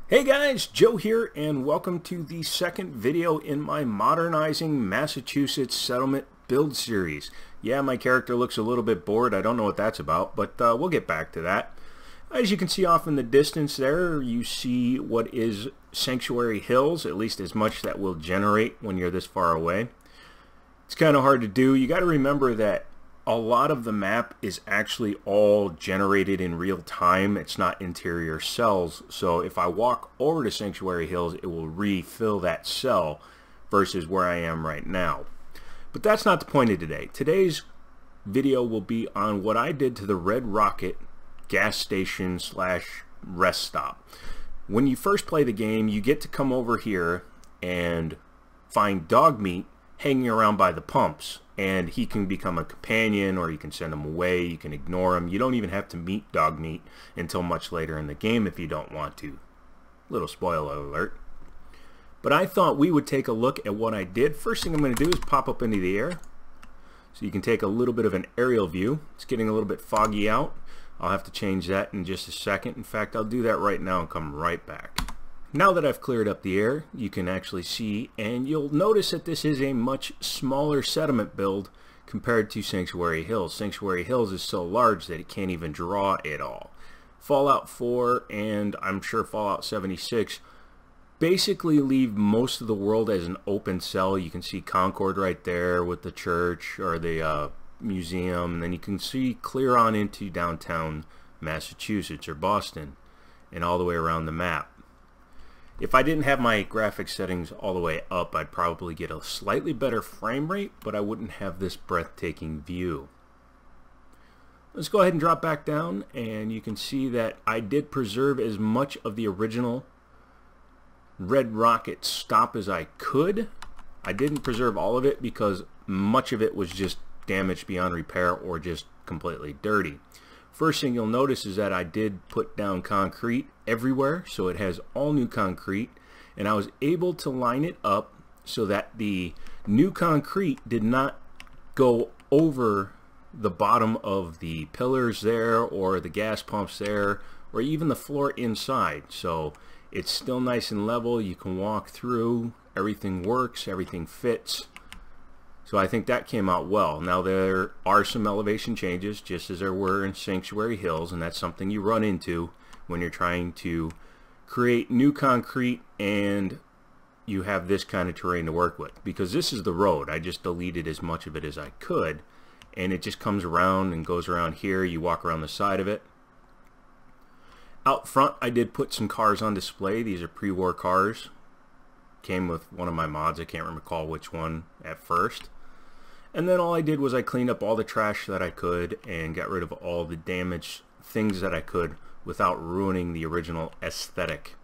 Hey guys, Joe here, and welcome to the second video in my Modernizing Massachusetts Settlement build series. Yeah, my character looks a little bit bored. I don't know what that's about, but we'll get back to that. As you can see off in the distance there, you see what is Sanctuary Hills, at least as much that will generate when you're this far away. It's kind of hard to do. You got to remember that a lot of the map is actually all generated in real time. It's not interior cells. So if I walk over to Sanctuary Hills, it will refill that cell versus where I am right now. But that's not the point of today. Today's video will be on what I did to the Red Rocket gas station slash rest stop. When you first play the game, you get to come over here and find Dogmeat hanging around by the pumps, and he can become a companion, or you can send him away, you can ignore him. You don't even have to meet Dogmeat until much later in the game if you don't want to. Little spoiler alert. But I thought we would take a look at what I did. First thing I'm going to do is pop up into the air so you can take a little bit of an aerial view. It's getting a little bit foggy out. I'll have to change that in just a second. In fact, I'll do that right now and come right back. Now that I've cleared up the air, you can actually see, and you'll notice that this is a much smaller settlement build compared to Sanctuary Hills. Sanctuary Hills is so large that it can't even draw it all. Fallout 4 and I'm sure Fallout 76 basically leave most of the world as an open cell. You can see Concord right there with the church or the museum, and then you can see clear on into downtown Massachusetts or Boston and all the way around the map. If I didn't have my graphics settings all the way up, I'd probably get a slightly better frame rate, but I wouldn't have this breathtaking view. Let's go ahead and drop back down, and you can see that I did preserve as much of the original Red Rocket stop as I could. I didn't preserve all of it because much of it was just damaged beyond repair or just completely dirty. First thing you'll notice is that I did put down concrete everywhere, so it has all new concrete, and I was able to line it up so that the new concrete did not go over the bottom of the pillars there or the gas pumps there or even the floor inside. So it's still nice and level. You can walk through, everything works, everything fits. So I think that came out well. Now there are some elevation changes, just as there were in Sanctuary Hills, and that's something you run into when you're trying to create new concrete and you have this kind of terrain to work with. Because this is the road. I just deleted as much of it as I could, and it just comes around and goes around here. You walk around the side of it. Out front, I did put some cars on display. These are pre-war cars. Came with one of my mods. I can't recall which one at first. And then all I did was I cleaned up all the trash that I could and got rid of all the damaged things that I could without ruining the original aesthetic.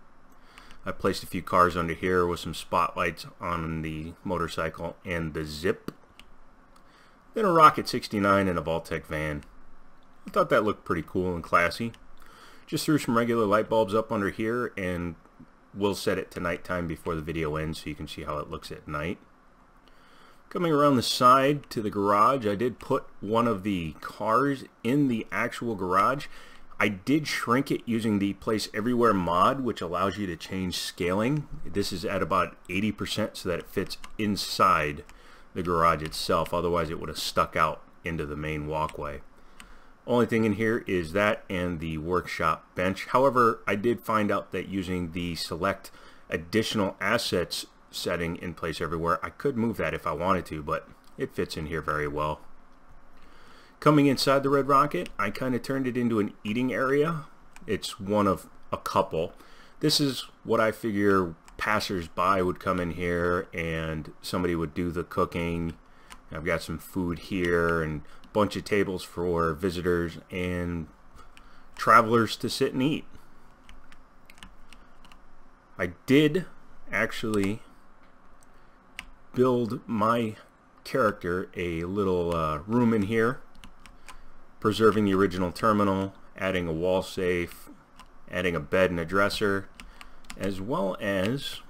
I placed a few cars under here with some spotlights on the motorcycle and the Zip. Then a Rocket 69 and a Vaultec van. I thought that looked pretty cool and classy. Just threw some regular light bulbs up under here, and we'll set it to nighttime before the video ends so you can see how it looks at night. Coming around the side to the garage, I did put one of the cars in the actual garage. I did shrink it using the Place Everywhere mod, which allows you to change scaling. This is at about 80% so that it fits inside the garage itself. Otherwise it would have stuck out into the main walkway. Only thing in here is that and the workshop bench. However, I did find out that using the select additional assets setting in Place Everywhere, I could move that if I wanted to, but it fits in here very well. Coming inside the Red Rocket, I kind of turned it into an eating area. It's one of a couple. This is what I figure passers-by would come in here and somebody would do the cooking. I've got some food here and a bunch of tables for visitors and travelers to sit and eat. I did actually build my character a little room in here, preserving the original terminal, adding a wall safe, adding a bed and a dresser, as well as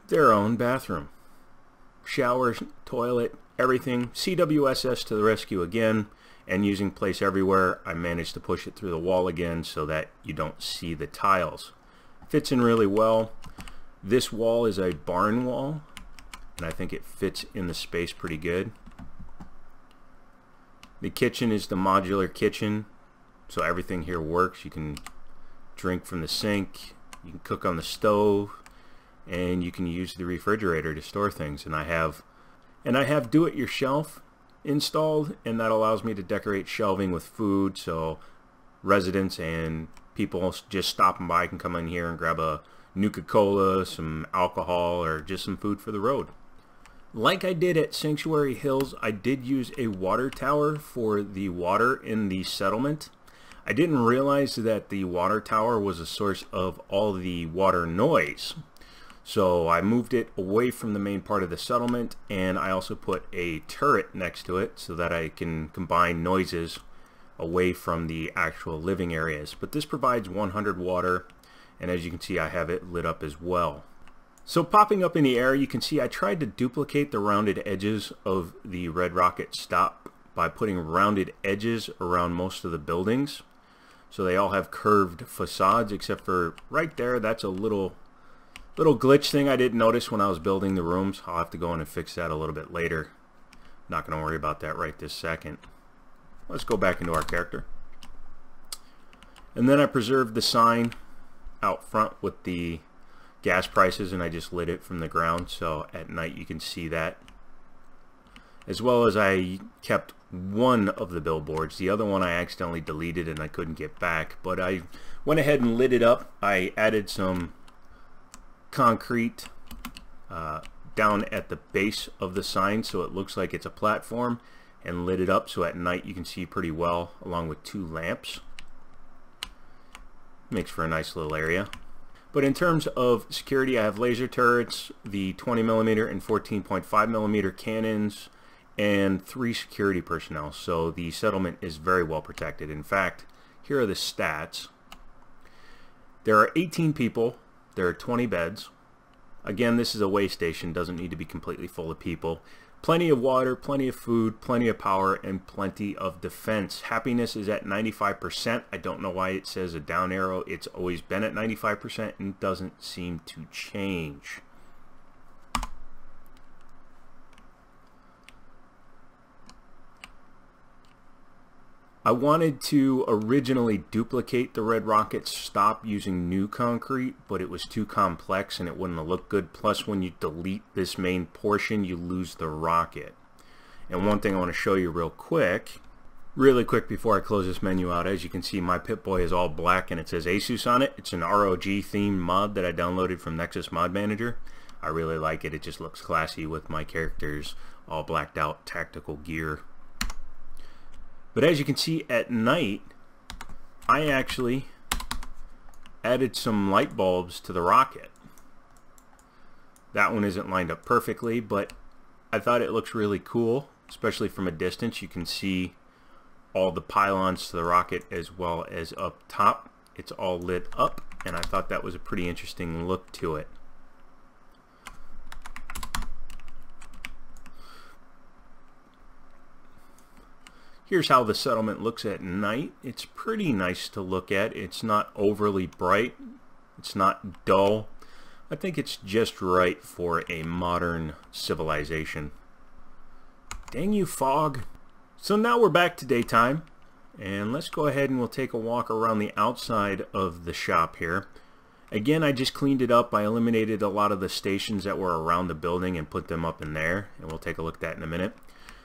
their own bathroom. Shower, toilet, everything. CWSS to the rescue again, and using Place Everywhere, I managed to push it through the wall again so that you don't see the tiles. Fits in really well. This wall is a barn wall, and I think it fits in the space pretty good. The kitchen is the modular kitchen, so everything here works. You can drink from the sink, you can cook on the stove, and you can use the refrigerator to store things. And I have do-it-yourself installed, and that allows me to decorate shelving with food, so residents and people just stopping by can come in here and grab a Nuka-Cola, some alcohol, or just some food for the road. Like I did at Sanctuary Hills, I did use a water tower for the water in the settlement. I didn't realize that the water tower was a source of all the water noise. So I moved it away from the main part of the settlement, and I also put a turret next to it so that I can combine noises away from the actual living areas. But this provides 100 water, and as you can see, I have it lit up as well. So popping up in the air, you can see I tried to duplicate the rounded edges of the Red Rocket stop by putting rounded edges around most of the buildings. So they all have curved facades, except for right there. That's a little glitch thing I didn't notice when I was building the rooms. I'll have to go in and fix that a little bit later. Not going to worry about that right this second. Let's go back into our character. And then I preserved the sign out front with the gas prices, and I just lit it from the ground so at night you can see that. As well as I kept one of the billboards. The other one I accidentally deleted and I couldn't get back, but I went ahead and lit it up. I added some concrete down at the base of the sign so it looks like it's a platform, and lit it up so at night you can see pretty well, along with 2 lamps. Makes for a nice little area. But in terms of security, I have laser turrets, the 20mm and 14.5mm cannons, and 3 security personnel. So the settlement is very well protected. In fact, here are the stats. There are 18 people. There are 20 beds. Again, this is a way station, doesn't need to be completely full of people. Plenty of water, plenty of food, plenty of power, and plenty of defense. Happiness is at 95%. I don't know why it says a down arrow. It's always been at 95% and doesn't seem to change. I wanted to originally duplicate the Red Rocket stop using new concrete, but it was too complex and it wouldn't have looked good. Plus, when you delete this main portion, you lose the rocket. And one thing I want to show you really quick before I close this menu out, as you can see, my Pip-Boy is all black and it says Asus on it. It's an ROG themed mod that I downloaded from Nexus Mod Manager. I really like it. It just looks classy with my characters all blacked out tactical gear. But as you can see at night, I actually added some light bulbs to the rocket. That one isn't lined up perfectly, but I thought it looks really cool, especially from a distance. You can see all the pylons to the rocket as well as up top. It's all lit up, and I thought that was a pretty interesting look to it. Here's how the settlement looks at night. It's pretty nice to look at. It's not overly bright. It's not dull. I think it's just right for a modern civilization. Dang you, fog. So now we're back to daytime, and let's go ahead and we'll take a walk around the outside of the shop here. Again, I just cleaned it up. I eliminated a lot of the stations that were around the building and put them up in there, and we'll take a look at that in a minute.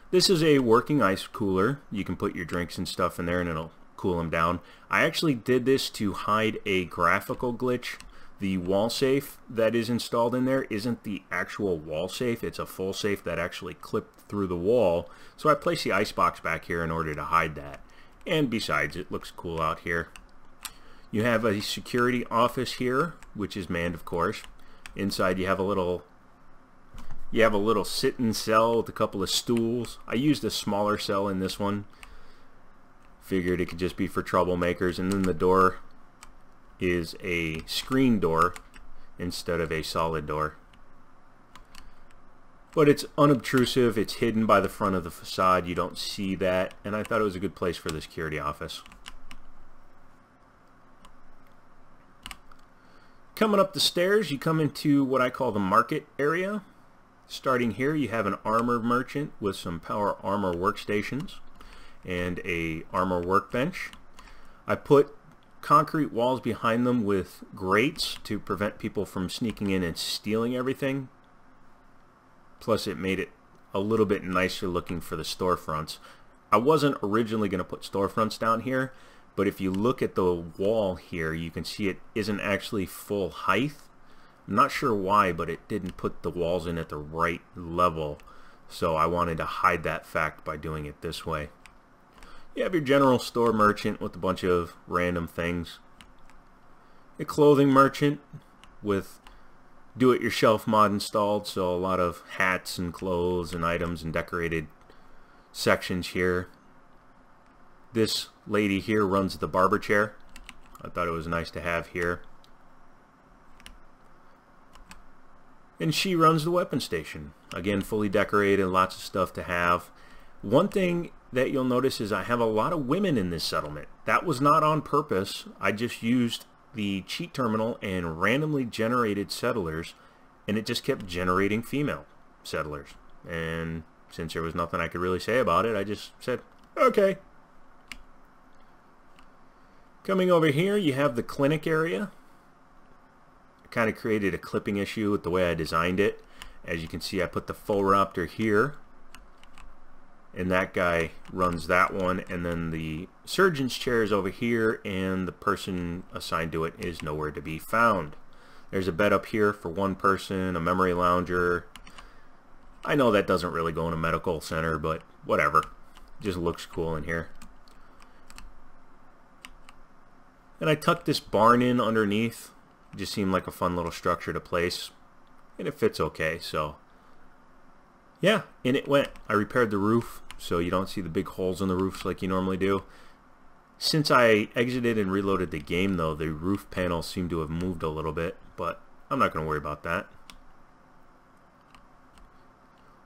This is a working ice cooler. You can put your drinks and stuff in there and it'll cool them down. I actually did this to hide a graphical glitch. The wall safe that is installed in there isn't the actual wall safe. It's a full safe that actually clipped through the wall. So I placed the icebox back here in order to hide that. And besides, it looks cool out here. You have a security office here, which is manned, of course. Inside you have a little sit-in cell with a couple of stools. I used a smaller cell in this one. Figured it could just be for troublemakers. And then the door is a screen door instead of a solid door. But it's unobtrusive, it's hidden by the front of the facade, you don't see that, and I thought it was a good place for the security office. Coming up the stairs, you come into what I call the market area. Starting here, you have an armor merchant with some power armor workstations and a armor workbench. I put concrete walls behind them with grates to prevent people from sneaking in and stealing everything. Plus it made it a little bit nicer looking for the storefronts. I wasn't originally going to put storefronts down here, but if you look at the wall here, you can see it isn't actually full height. I'm not sure why, but it didn't put the walls in at the right level. So I wanted to hide that fact by doing it this way. You have your general store merchant with a bunch of random things. A clothing merchant with do-it-yourself mod installed, so a lot of hats and clothes and items and decorated sections here. This lady here runs the barber chair. I thought it was nice to have here. And she runs the weapon station. Again, fully decorated, lots of stuff to have. One thing that you'll notice is I have a lot of women in this settlement. That was not on purpose. I just used the cheat terminal and randomly generated settlers, and it just kept generating female settlers. And since there was nothing I could really say about it, I just said, okay. Coming over here, you have the clinic area. I kind of created a clipping issue with the way I designed it. As you can see, I put the Phoraptor here, and that guy runs that one, and then the surgeon's chair is over here, and the person assigned to it is nowhere to be found. There's a bed up here for one person, a memory lounger. I know that doesn't really go in a medical center, but whatever. It just looks cool in here. And I tucked this barn in underneath. It just seemed like a fun little structure to place, and it fits okay. So yeah, in it went. I repaired the roof so you don't see the big holes in the roofs like you normally do. Since I exited and reloaded the game though, the roof panels seem to have moved a little bit, but I'm not going to worry about that.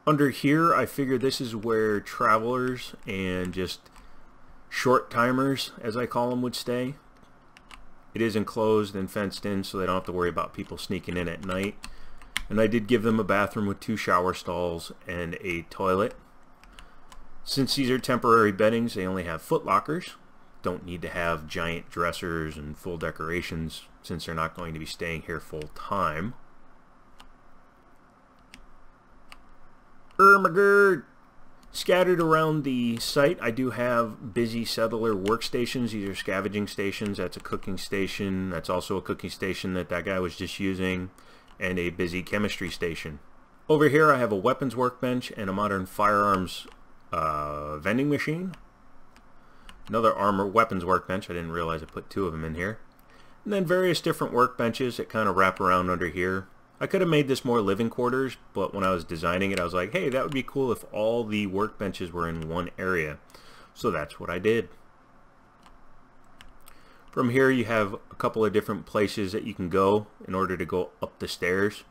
Under here, I figured this is where travelers and just short timers, as I call them, would stay. It is enclosed and fenced in, so they don't have to worry about people sneaking in at night. And I did give them a bathroom with 2 shower stalls and a toilet. Since these are temporary beddings, they only have foot lockers. Don't need to have giant dressers and full decorations since they're not going to be staying here full time. Ermagerd! Scattered around the site, I do have busy settler workstations. These are scavenging stations. That's a cooking station. That's also a cooking station that guy was just using. And a busy chemistry station. Over here I have a weapons workbench and a modern firearms vending machine. Another armor weapons workbench. I didn't realize I put 2 of them in here. And then various different workbenches that kind of wrap around under here. I could have made this more living quarters, but when I was designing it I was like, hey, that would be cool if all the workbenches were in one area. So that's what I did. From here you have a couple of different places that you can go in order to go up the stairs.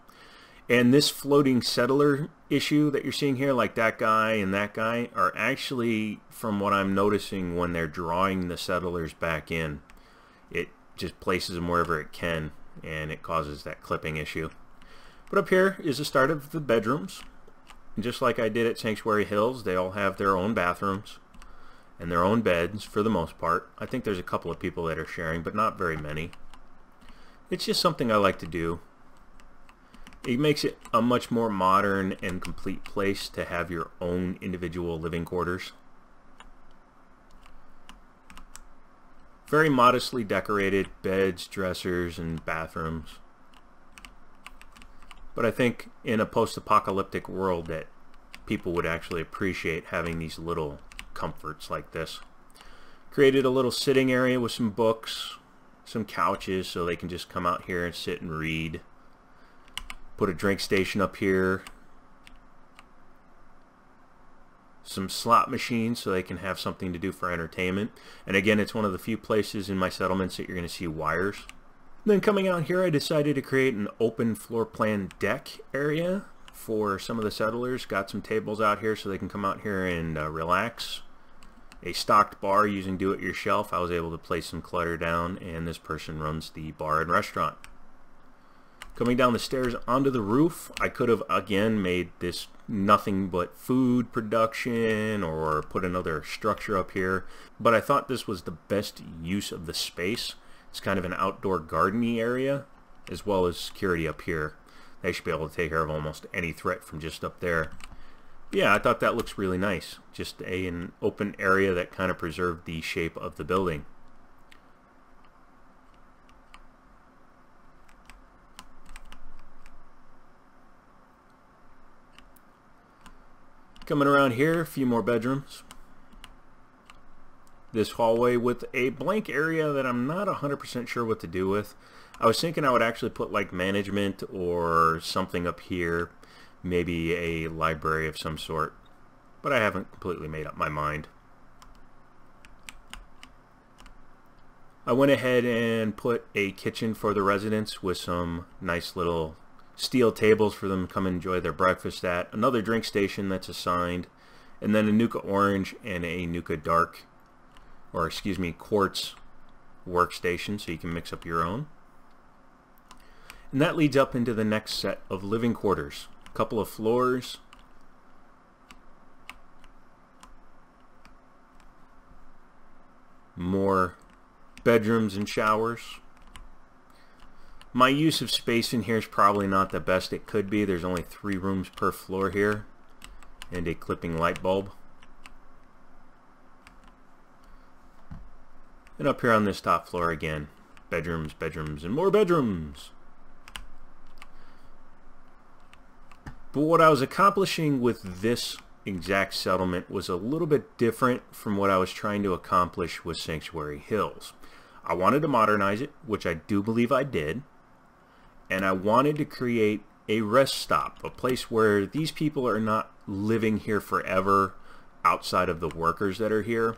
And this floating settler issue that you're seeing here, like that guy and that guy, are actually, from what I'm noticing, when they're drawing the settlers back in. It just places them wherever it can, and it causes that clipping issue. But up here is the start of the bedrooms. And just like I did at Sanctuary Hills, they all have their own bathrooms and their own beds for the most part. I think there's a couple of people that are sharing, but not very many. It's just something I like to do. It makes it a much more modern and complete place to have your own individual living quarters. Very modestly decorated beds, dressers, and bathrooms. But I think in a post-apocalyptic world that people would actually appreciate having these little comforts like this. Created a little sitting area with some books, some couches so they can just come out here and sit and read. Put a drink station up here. Some slot machines so they can have something to do for entertainment. And again, it's one of the few places in my settlements that you're going to see wires. Then coming out here, I decided to create an open floor plan deck area for some of the settlers. Got some tables out here so they can come out here and relax. A stocked bar using do-it-yourself. I was able to place some clutter down, and this person runs the bar and restaurant. Coming down the stairs onto the roof, I could have again made this nothing but food production or put another structure up here, but I thought this was the best use of the space. It's kind of an outdoor garden-y area, as well as security up here. They should be able to take care of almost any threat from just up there. Yeah, I thought that looks really nice. Just an open area that kind of preserved the shape of the building. Coming around here, a few more bedrooms. This hallway with a blank area that I'm not 100% sure what to do with. I was thinking I would actually put like management or something up here. Maybe a library of some sort. But I haven't completely made up my mind. I went ahead and put a kitchen for the residents with some nice little steel tables for them to come enjoy their breakfast at. Another drink station that's assigned. And then a Nuka Orange and a Nuka Dark, or excuse me, Quartz workstation so you can mix up your own. And that leads up into the next set of living quarters. A couple of floors. More bedrooms and showers. My use of space in here is probably not the best it could be. There's only 3 rooms per floor here. And a clipping light bulb. And up here on this top floor again, bedrooms, bedrooms, and more bedrooms. But what I was accomplishing with this exact settlement was a little bit different from what I was trying to accomplish with Sanctuary Hills. I wanted to modernize it, which I do believe I did. And I wanted to create a rest stop, a place where these people are not living here forever outside of the workers that are here.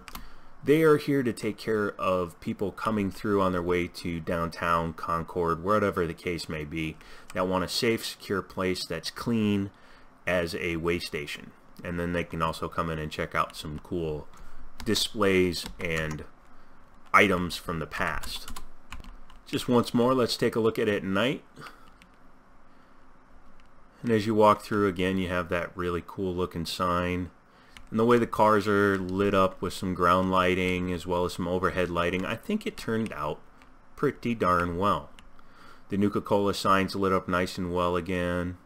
They are here to take care of people coming through on their way to downtown, Concord, wherever the case may be, that want a safe, secure place that's clean as a way station. And then they can also come in and check out some cool displays and items from the past. Just once more, let's take a look at it at night. And as you walk through again, you have that really cool looking sign. And the way the cars are lit up with some ground lighting as well as some overhead lighting, I think it turned out pretty darn well. The Nuka-Cola sign's lit up nice and well again.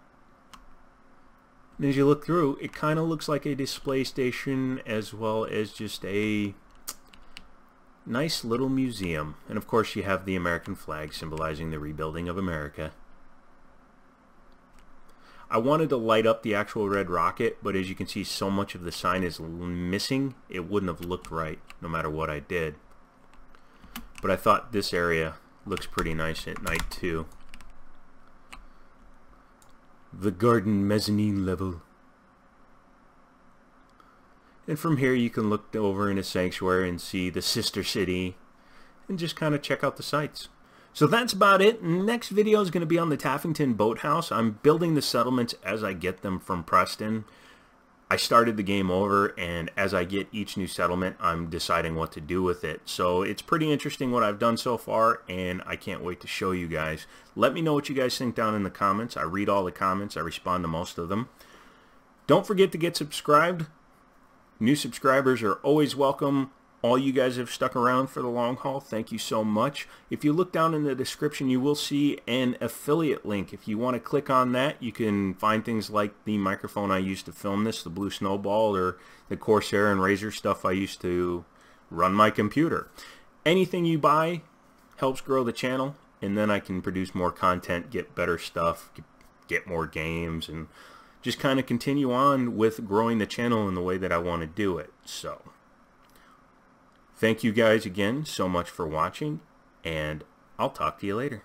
And as you look through, it kind of looks like a display station as well as just a nice little museum. And of course you have the American flag symbolizing the rebuilding of America. I wanted to light up the actual red rocket, but as you can see, so much of the sign is missing, it wouldn't have looked right no matter what I did. But I thought this area looks pretty nice at night too. The garden mezzanine level. And from here you can look over into Sanctuary and see the sister city and just kind of check out the sights. So that's about it. Next video is going to be on the Taffington Boathouse. I'm building the settlements as I get them from Preston. I started the game over, and as I get each new settlement, I'm deciding what to do with it. So it's pretty interesting what I've done so far, and I can't wait to show you guys. Let me know what you guys think down in the comments. I read all the comments. I respond to most of them. Don't forget to get subscribed. New subscribers are always welcome. All you guys have stuck around for the long haul, thank you so much. If you look down in the description, you will see an affiliate link. If you want to click on that, you can find things like the microphone I used to film this, the Blue Snowball, or the Corsair and Razer stuff I used to run my computer. Anything you buy helps grow the channel, and then I can produce more content, get better stuff, get more games, and just kind of continue on with growing the channel in the way that I want to do it. So thank you guys again so much for watching, and I'll talk to you later.